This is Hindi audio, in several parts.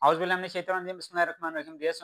स्टूडेंट्स,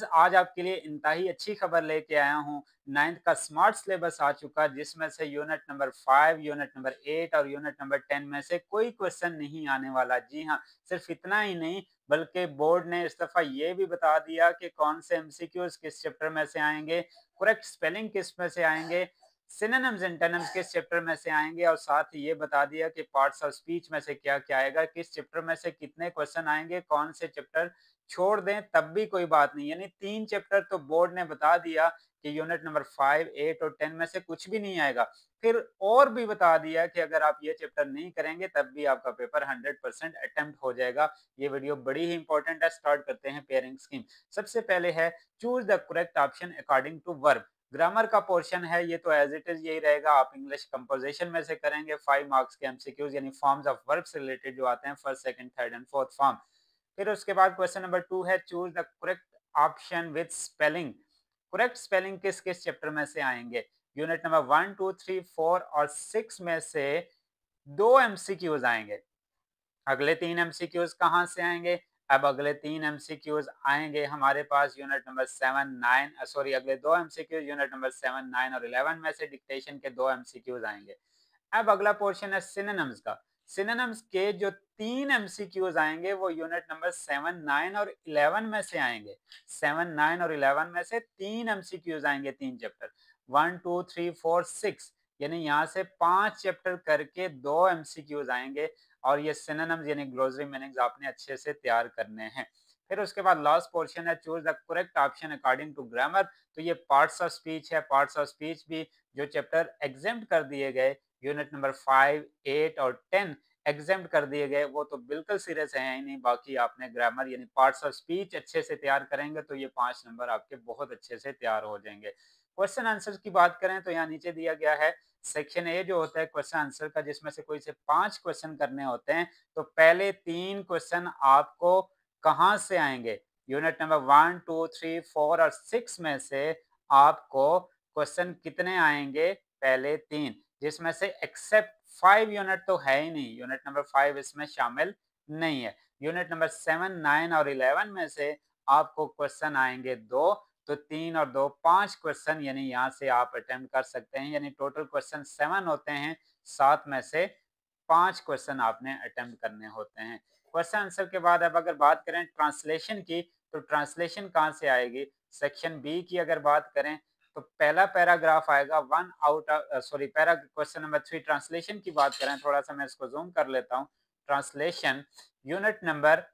आज आपके लिए इंतहाई अच्छी खबर लेके आया हूँ। 9th का स्मार्ट सिलेबस आ चुका है, जिसमें से यूनिट नंबर 5, यूनिट नंबर 8 और यूनिट नंबर 10 में से कोई क्वेश्चन नहीं आने वाला। जी हाँ, सिर्फ इतना ही नहीं बल्कि बोर्ड ने इस दफा ये भी बता दिया कि कौन से एमसीक्यूज किस चैप्टर में से आएंगे, करेक्ट स्पेलिंग किस में से आएंगे, सिनोनिम्स एंटोनिम्स किस चैप्टर में से आएंगे, और साथ ही ये बता दिया कि पार्ट्स ऑफ स्पीच में से क्या क्या आएगा, किस चैप्टर में से कितने क्वेश्चन आएंगे, कौन से चैप्टर छोड़ दें तब भी कोई बात नहीं। यानी 3 चैप्टर तो बोर्ड ने बता दिया कि यूनिट नंबर 5, 8 और 10 में से कुछ भी नहीं आएगा। फिर और भी बता दिया कि अगर आप ये चैप्टर नहीं करेंगे तब भी आपका पेपर 100% अटेम्प्ट हो जाएगा। ये वीडियो बड़ी ही इंपॉर्टेंट है। स्टार्ट करते हैं पेयरिंग स्कीम। सबसे पहले है choose the correct option according to verb. Grammar का पोर्शन है, ये तो एज इट इज यही रहेगा। आप इंग्लिश कंपोजिशन में से करेंगे 5 मार्क्स के एमसीक्यूज, यानी फॉर्म्स ऑफ वर्ब से रिलेटेड जो आते हैं first, second, third and fourth form. फिर उसके बाद क्वेश्चन नंबर 2 है choose the correct option with spelling. Correct spelling किस किस चैप्टर में से आएंगे? यूनिट नंबर 1, 2, 3, 4 और 6 में से 2 एमसीक्यूज आएंगे। अगले 3 एमसीक्यूज कहाँ से आएंगे? अब अगले 3 एमसीक्यूज आएंगे हमारे पास यूनिट नंबर 7, 9 सॉरी अगले 2 एमसीक्यूज यूनिट नंबर 7, 9 और 11 में से डिक्टेशन के 2 एमसीक्यूज आएंगे। अब अगला पोर्शन है सिनोनिम्स का। सिनोनिम्स के जो 3 एमसीक्यूज आएंगे वो यूनिट नंबर 7, 9 और 11 में से आएंगे। 7, 9 और 11 में से 3 एमसीक्यूज आएंगे, 3 चैप्टर 1, 2, 3, 4, 6, यानी यहाँ से 5 चैप्टर करके 2 एमसीक्यूज आएंगे। और ये सिनोनिम्स यानी ग्लोसरी मीनिंग्स आपने अच्छे से तैयार करने हैं। फिर उसके बाद लास्ट पोर्शन है choose the correct option according to grammar. तो ये पार्ट्स ऑफ स्पीच है। पार्ट्स ऑफ स्पीच भी जो चैप्टर एग्जाम्प्ट कर दिए गए यूनिट नंबर 5, 8 और 10 एग्जाम्प्ट कर दिए गए वो तो बिल्कुल सीरियस है ही नहीं। बाकी आपने ग्रामर यानी पार्ट्स ऑफ स्पीच अच्छे से तैयार करेंगे तो ये 5 नंबर आपके बहुत अच्छे से तैयार हो जाएंगे। क्वेश्चन आंसर की बात करें तो यहाँ नीचे दिया गया है सेक्शन ए जो होता है क्वेश्चन आंसर का, जिसमें से कोई से 5 क्वेश्चन करने होते हैं। तो पहले 3 क्वेश्चन आपको कहाँ से आएंगे? यूनिट नंबर 1, 2, 3, 4 और 6 में से आपको क्वेश्चन कितने आएंगे? पहले 3, जिसमें से एक्सेप्ट 5 यूनिट तो है ही नहीं, यूनिट नंबर 5 इसमें शामिल नहीं है। यूनिट नंबर 7, 9 और 11 में से आपको क्वेश्चन आएंगे 2, तो 3 और 2 5 क्वेश्चन यानी यहाँ से आप अटेम्प्ट कर सकते हैं। यानी टोटल क्वेश्चन 7 होते हैं, 7 में से 5 क्वेश्चन आपने अटेम्प्ट करने होते हैं। क्वेश्चन आंसर के बाद अब अगर बात करें ट्रांसलेशन की, तो ट्रांसलेशन कहाँ से आएगी? सेक्शन बी की अगर बात करें तो पहला पैराग्राफ आएगा one out sorry para question number 3 translation की बात करें, थोड़ा सा मैं इसको जूम कर लेता हूँ। ट्रांसलेशन यूनिट नंबर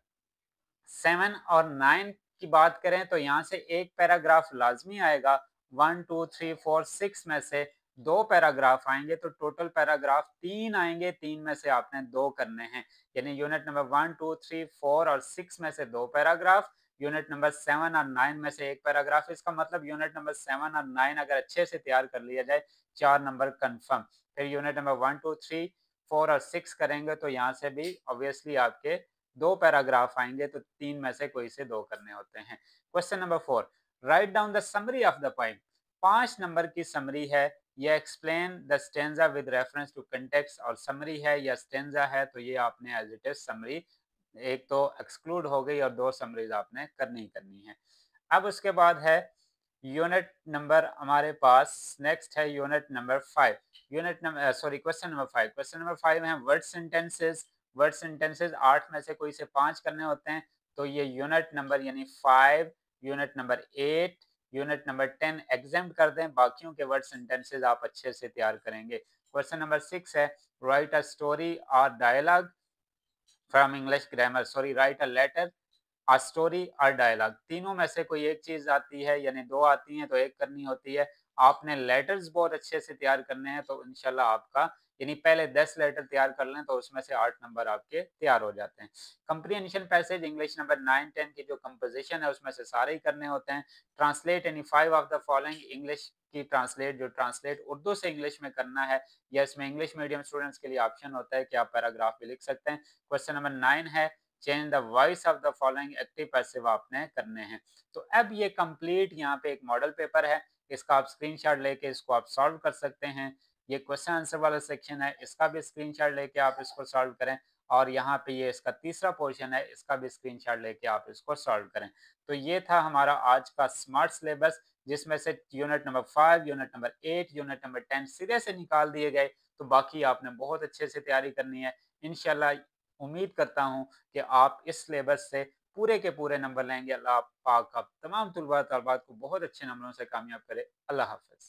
7 और 9 की बात करें तो यहाँ से एक पैराग्राफ लाजमी आएगा। 1, 2, 3, 4, 6 में से 2 पैराग्राफ आएंगे, तो टोटल पैराग्राफ 3 आएंगे। 3 में से आपने 2 करने हैं, यानी यूनिट नंबर 1, 2, 3, 4 और 6 में से 2 पैराग्राफ, यूनिट नंबर 7 और 9 में से एक पैराग्राफ। इसका मतलब यूनिट नंबर 7 और 9 अगर अच्छे से तैयार कर लिया जाए 4 नंबर कंफर्म। फिर यूनिट नंबर 1, 2, 3, 4 और 6 करेंगे तो यहाँ से भी ऑब्वियसली आपके 2 पैराग्राफ आएंगे, तो 3 में से कोई से 2 करने होते हैं। Question number 4, write down the summary of the poem. 5 number की समरी है। ये explain the stanza with reference to context, और समरी है या स्टेंजा है तो ये आपने एज इट इज समरी एक तो एक्सक्लूड हो गई और 2 समरीज आपने करनी ही करनी है। अब उसके बाद है यूनिट नंबर हमारे पास नेक्स्ट है unit number 5। Unit number sorry question number 5। Question number 5 है वर्ड सेंटेंसेस। वर्ड सेंटेंसेस 8 में से कोई से 5 करने होते हैं, तो ये यूनिट नंबर यानी 5, unit number 8, unit number 10 exam कर दें। बाकियों के वर्ड सेंटेंसेस आप अच्छे से तैयार करेंगे। क्वेश्चन नंबर 6 है राइट अ स्टोरी और dialogue from English grammar, sorry write a letter, a story और डायलॉग। तीनों में से कोई एक चीज आती है, यानी 2 आती हैं तो एक करनी होती है। आपने लेटर्स बहुत अच्छे से तैयार करने हैं, तो इंशाल्लाह आपका यानी पहले 10 लेटर तैयार कर लें तो उसमें से 8 नंबर आपके तैयार हो जाते हैं। कंप्रीहेंशन पैसेज इंग्लिश नंबर 9, 10 की जो कंपोजिशन है उसमें से सारे ही करने होते हैं। Translate any 5 of the following, English की ट्रांसलेट जो ट्रांसलेट उर्दू से इंग्लिश में करना है, या इसमें इंग्लिश मीडियम स्टूडेंट्स के लिए ऑप्शन होता है कि आप पैराग्राफ भी लिख सकते हैं। क्वेश्चन नंबर 9 है change the voice of the following, active passive आपने करने हैं। तो अब ये कंप्लीट यहाँ पे एक मॉडल पेपर है, इसका आप स्क्रीनशॉट लेके इसको आप सॉल्व कर सकते हैं। ये क्वेश्चन आंसर वाला सेक्शन है, इसका भी स्क्रीनशॉट लेके आप इसको सॉल्व करें। और यहाँ पे ये इसका तीसरा पोर्शन है, इसका भी स्क्रीनशॉट लेके आप इसको सॉल्व करें। तो ये था हमारा आज का स्मार्ट सिलेबस, जिसमें से unit number 5, unit number 8, unit number 10 सिरे से निकाल दिए गए। तो बाकी आपने बहुत अच्छे से तैयारी करनी है। इंशाल्लाह उम्मीद करता हूँ कि आप इस सिलेबस से पूरे के पूरे नंबर लेंगे। अल्लाह पाक आप तमाम तुलबा तलबात को बहुत अच्छे नंबरों से कामयाब करे। अल्लाह हाफ़िज़।